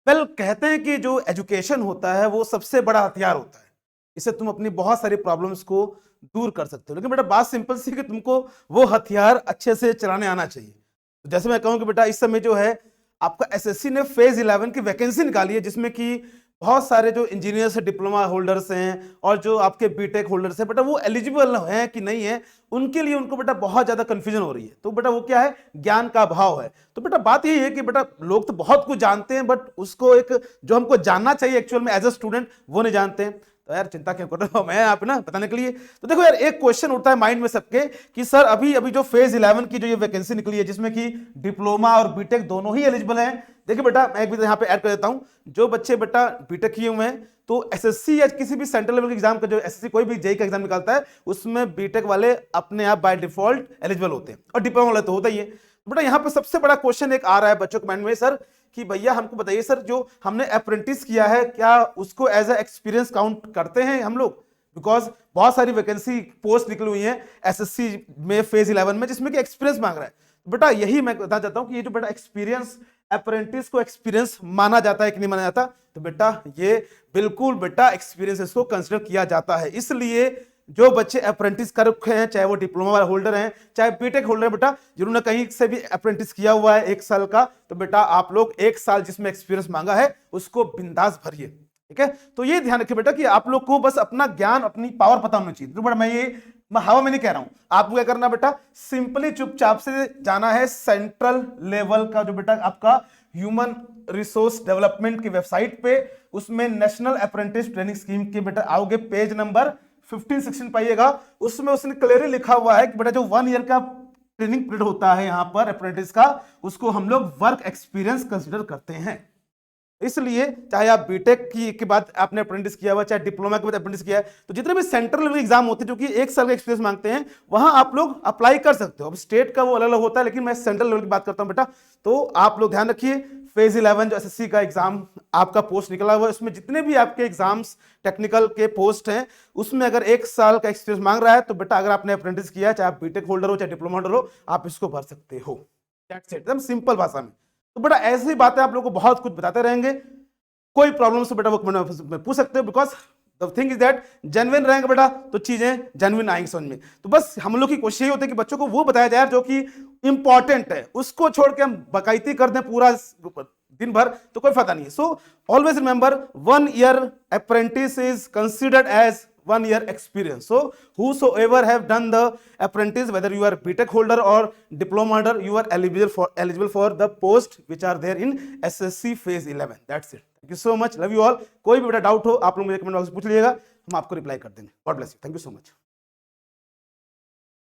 कहते हैं कि जो एजुकेशन होता है वो सबसे बड़ा हथियार होता है, इससे तुम अपनी बहुत सारी प्रॉब्लम्स को दूर कर सकते हो। लेकिन बेटा बात सिंपल सी कि तुमको वो हथियार अच्छे से चलाने आना चाहिए। तो जैसे मैं कहूं कि बेटा इस समय जो है आपका एसएससी ने फेज 11 की वैकेंसी निकाली है, जिसमें कि बहुत सारे जो इंजीनियर्स डिप्लोमा होल्डर्स हैं और जो आपके बीटेक होल्डर्स हैं, बेटा वो एलिजिबल हैं कि नहीं है, उनके लिए उनको बेटा बहुत ज्यादा कंफ्यूजन हो रही है। तो बेटा वो क्या है, ज्ञान का अभाव है। तो बेटा बात यही है कि बेटा लोग तो बहुत कुछ जानते हैं, बट उसको एक जो हमको जानना चाहिए एक्चुअल में एज अ स्टूडेंट, वो नहीं जानते हैं। तो यार चिंता क्यों कर रहे हो, मैं आप ना बताने के लिए। तो देखो यार, एक क्वेश्चन उठता है माइंड में सबके कि सर अभी अभी जो फेज 11 की जो ये वैकेंसी निकली है, जिसमें कि डिप्लोमा और बीटेक दोनों ही एलिजिबल हैं। देखिए बेटा मैं एक भी यहाँ पे ऐड कर देता हूं, जो बच्चे बेटा बीटेक किए हुए हैं तो एसएससी या किसी भी सेंट्रल लेवल के एग्जाम का, जो एसएससी कोई भी जेई का एग्जाम निकालता है, उसमें बीटेक वाले अपने आप बाय डिफॉल्ट एलिजिबल होते हैं, और डिप्लोमा वाले तो होता ही है। बेटा यहाँ पे सबसे बड़ा क्वेश्चन एक आ रहा है बच्चों के माइंड में, सर कि भैया हमको बताइए सर, जो हमने अप्रेंटिस किया है क्या उसको एज ए एक्सपीरियंस काउंट करते हैं हम लोग? बिकॉज बहुत सारी वैकेंसी पोस्ट निकली हुई है एसएससी में फेज 11 में, जिसमें कि एक्सपीरियंस मांग रहा है। बेटा यही मैं बताना चाहता हूं कि ये जो बेटा एक्सपीरियंस, अप्रेंटिस को एक्सपीरियंस माना जाता है कि नहीं माना जाता? तो बेटा ये बिल्कुल बेटा एक्सपीरियंस इसको कंसिडर किया जाता है। इसलिए जो बच्चे अप्रेंटिस कर रखे हैं, चाहे वो डिप्लोमा वाले होल्डर हैं चाहे बीटेक होल्डर, बेटा जिन्होंने कहीं से भी अप्रेंटिस किया हुआ है 1 साल का, तो बेटा आप लोग 1 साल जिसमें एक्सपीरियंस मांगा है उसको बिंदास भरिए। ठीक है, तो ये ध्यान रखिए बेटा कि आप लोग को बस अपना ज्ञान, अपनी पावर पता होना चाहिए। तो बेटा मैं हवा में नहीं कह रहा हूं, आपको क्या करना बेटा, सिंपली चुपचाप से जाना है सेंट्रल लेवल का जो बेटा आपका ह्यूमन रिसोर्स डेवलपमेंट की वेबसाइट पे, उसमें नेशनल अप्रेंटिस ट्रेनिंग स्कीम के बेटा आओगे, पेज नंबर 15-16 पाइएगा। उसमें उसने क्लियरली लिखा हुआ है कि बेटा जो 1 ईयर का ट्रेनिंग पीरियड होता है यहां पर अप्रेंटिस का, उसको हम लोग वर्क एक्सपीरियंस कंसीडर करते हैं। इसलिए चाहे आप बीटेक की बाद आपने अप्रेंटिस किया हुआ, चाहे डिप्लोमा के बाद अप्रेंटिस किया है, तो जितने भी सेंट्रल लेवल एग्जाम होते हैं जो कि 1 साल का एक्सपीरियंस मांगते हैं, वहां आप लोग अप्लाई कर सकते हो। अब स्टेट का वो अलग अलग होता है, लेकिन मैं सेंट्रल लेवल की बात करता हूं बेटा। तो आप लोग ध्यान रखिए, फेज 11 जो एसएससी का एग्जाम आपका पोस्ट निकला हुआ है, उसमें जितने भी आपके एग्जाम्स टेक्निकल के पोस्ट हैं, उसमें अगर 1 साल का एक्सपीरियंस मांग रहा है, तो बेटा अगर आपने अप्रेंटिस किया है, चाहे आप बीटेक होल्डर हो चाहे डिप्लोमा होल्डर हो, आप इसको भर सकते हो। दैट्स इट, एकदम सिंपल भाषा में। तो बेटा ऐसी बातें आप लोगों को बहुत कुछ बताते रहेंगे, कोई प्रॉब्लम से बेटा वो कमेंट में पूछ सकते हो, because the thing is that genuine रहेंगे बेटा तो चीजें जेन्युइन आएंगी समझ में। तो बस हम लोग की कोशिश यही होती है कि बच्चों को वो बताया जाए जो कि इंपॉर्टेंट है, उसको छोड़ के हम बकायती कर दें पूरा दिन भर, तो कोई फायदा नहीं है। So always remember, 1 year apprentice is considered as 1 year experience. So whosoever have done the apprentice, whether you are BTech holder or diploma holder, you are eligible for the post which are there in SSC phase 11. That's it. Thank you so much. Love you all. कोई भी बेटा doubt हो आप लोग मुझे comment box में पूछ लीजिएगा, हम आपको रिप्लाई कर देंगे। God bless you. Thank you so much.